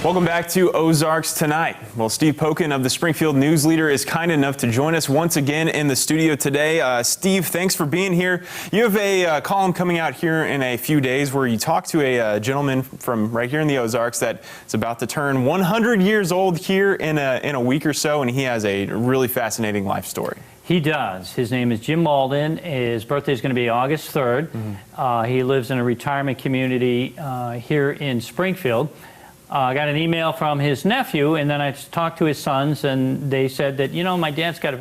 Welcome back to Ozarks Tonight. Well, Steve Pokin of the Springfield News Leader is kind enough to join us once again in the studio today. Steve, thanks for being here. You have a column coming out here in a few days where you talk to a gentleman from right here in the Ozarks that is about to turn 100 years old here in a week or so, and he has a really fascinating life story. He does. His name is Jim Malden. His birthday is going to be August 3rd. He lives in a retirement community here in Springfield. I got an email from his nephew, and then I talked to his sons, and they said that, you know, my dad's got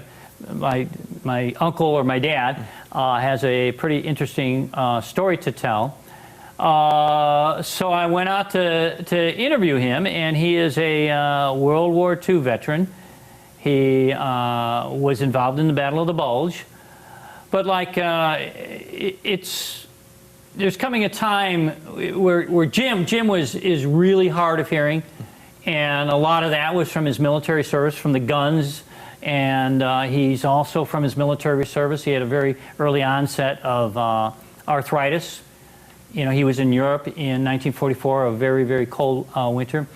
my uncle or my dad has a pretty interesting story to tell. So I went out to interview him, and he is a World War II veteran. He was involved in the Battle of the Bulge, but like there's coming a time where Jim is really hard of hearing, and a lot of that was from his military service, from the guns, and he's also from his military service. He had a very early onset of arthritis. You know, he was in Europe in 1944, a very, very cold winter.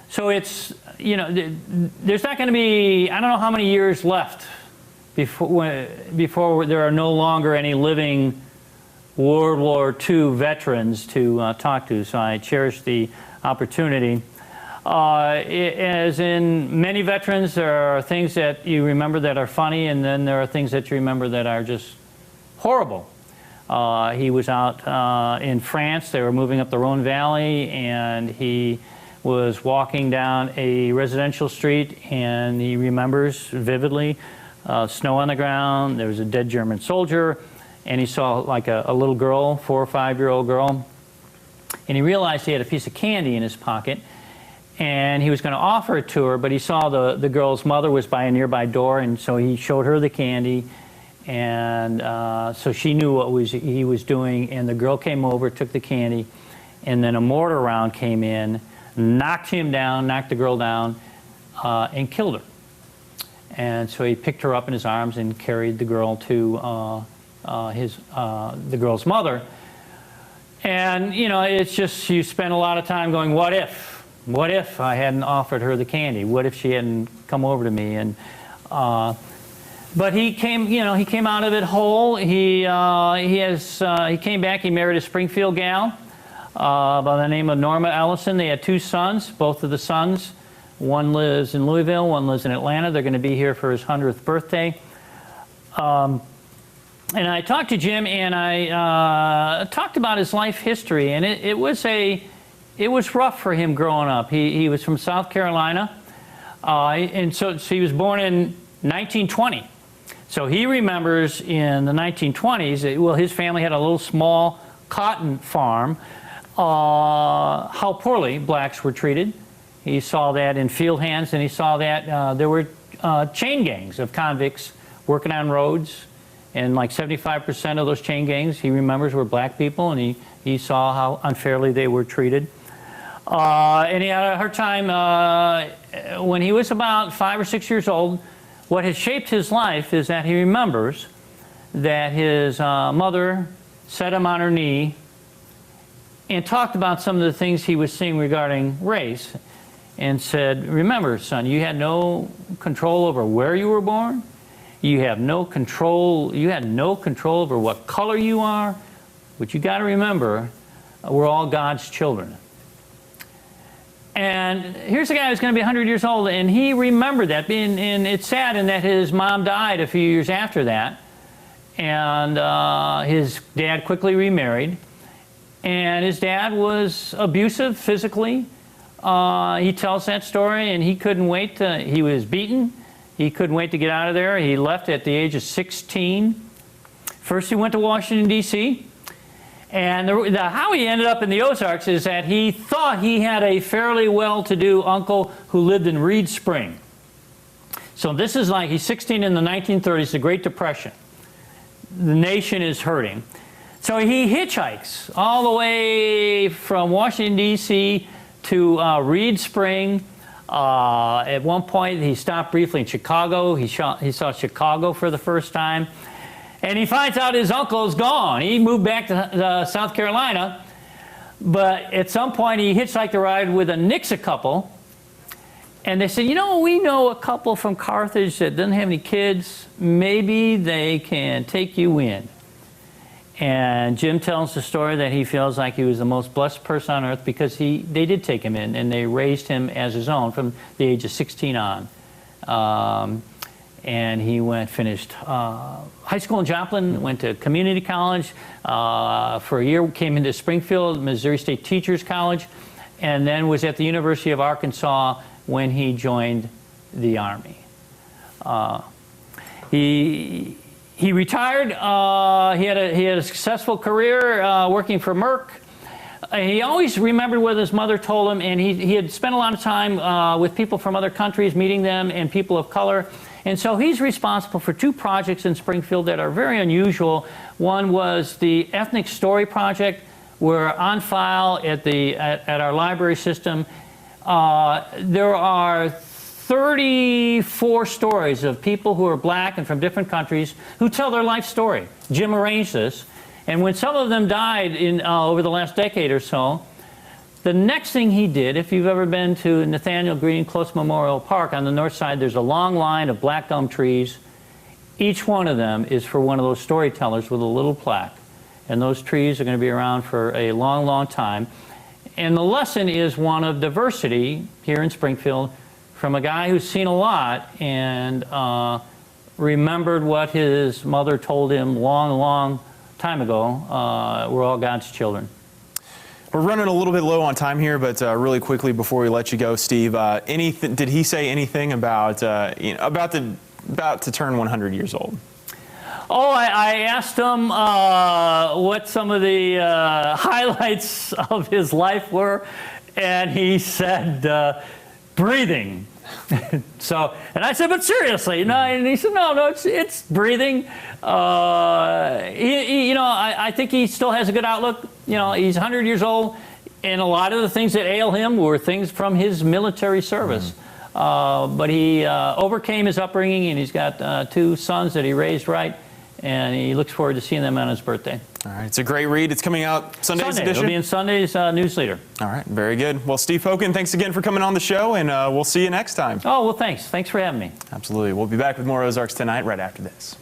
So it's, you know, there's not going to be, I don't know how many years left before there are no longer any living World War II veterans to talk to, so I cherish the opportunity. As in many veterans, there are things that you remember that are funny, and then there are things that you remember that are just horrible. He was out in France. They were moving up the Rhone Valley, and he was walking down a residential street, and he remembers vividly snow on the ground. There was a dead German soldier, and he saw like a little girl, 4- or 5-year-old girl, and he realized he had a piece of candy in his pocket, and he was going to offer it to her, but he saw the girl's mother was by a nearby door, and so he showed her the candy, and so she knew what he was doing, and the girl came over, took the candy, and then a mortar round came in, knocked him down, knocked the girl down, and killed her. And so he picked her up in his arms and carried the girl to the girl's mother. And, you know, it's just, you spend a lot of time going, what if? What if I hadn't offered her the candy? What if she hadn't come over to me? And but he came, you know, he came out of it whole. He came back. He married a Springfield gal by the name of Norma Ellison. They had 2 sons. Both of the sons, one lives in Louisville, one lives in Atlanta. They're going to be here for his 100th birthday. And I talked to Jim, and I talked about his life history, and it was rough for him growing up. He was from South Carolina, and so he was born in 1920. So he remembers in the 1920s, well, his family had a little small cotton farm, how poorly blacks were treated. He saw that in field hands, and he saw that there were chain gangs of convicts working on roads. And like 75% of those chain gangs, he remembers, were black people, and he saw how unfairly they were treated. And he had a hard time when he was about 5 or 6 years old. What has shaped his life is that he remembers that his mother set him on her knee and talked about some of the things he was seeing regarding race, and said, remember, son, you had no control over where you were born. You have no control, you had no control over what color you are, but you got to remember, we're all God's children. And here's a guy who's going to be 100 years old, and he remembered that. And it's sad in that his mom died a few years after that, and his dad quickly remarried, and his dad was abusive physically. He tells that story, and he couldn't wait he was beaten. He couldn't wait to get out of there. He left at the age of 16. First, he went to Washington, D.C., and how he ended up in the Ozarks is that he thought he had a fairly well-to-do uncle who lived in Reed Spring. So this is like, he's 16 in the 1930s, the Great Depression. The nation is hurting. So he hitchhikes all the way from Washington, D.C. to Reed Spring. At one point, he stopped briefly in Chicago. He saw Chicago for the first time. And he finds out his uncle is gone. He moved back to South Carolina. But at some point, he hitchhiked a ride with a Nixa couple. And they said, you know, we know a couple from Carthage that doesn't have any kids. Maybe they can take you in. And Jim tells the story that he feels like he was the most blessed person on earth because they did take him in, and they raised him as his own from the age of 16 on. And he finished high school in Joplin, went to community college for a year, came into Springfield, Missouri State Teachers College, and then was at the University of Arkansas when he joined the Army. He retired. He had a successful career working for Merck. He always remembered what his mother told him, and he had spent a lot of time with people from other countries, meeting them, and people of color. And so he's responsible for 2 projects in Springfield that are very unusual. One was the Ethnic Story Project. We're on file at our library system. There are 34 stories of people who are black and from different countries who tell their life story. Jim arranged this. And when some of them died over the last decade or so, the next thing he did, if you've ever been to Nathaniel Greene Close Memorial Park, on the north side there's a long line of black gum trees. Each one of them is for one of those storytellers with a little plaque. And those trees are going to be around for a long, long time. And the lesson is one of diversity here in Springfield from a guy who's seen a lot and remembered what his mother told him long, long time ago. We're all God's children. We're running a little bit low on time here, but really quickly before we let you go, Steve, did he say anything about to turn 100 years old? Oh, I asked him what some of the highlights of his life were, and he said, breathing. And I said, but seriously, no? And he said, no, it's breathing. I think he still has a good outlook. He's 100 years old, and a lot of the things that ail him were things from his military service. But he overcame his upbringing, and he's got 2 sons that he raised right, and he looks forward to seeing them on his birthday. All right, it's a great read. It's coming out Sunday's edition? It'll be in Sunday's News Leader. All right, very good. Well, Steve Pokin, thanks again for coming on the show, and we'll see you next time. Oh, well, thanks. Thanks for having me. Absolutely. We'll be back with more Ozarks Tonight right after this.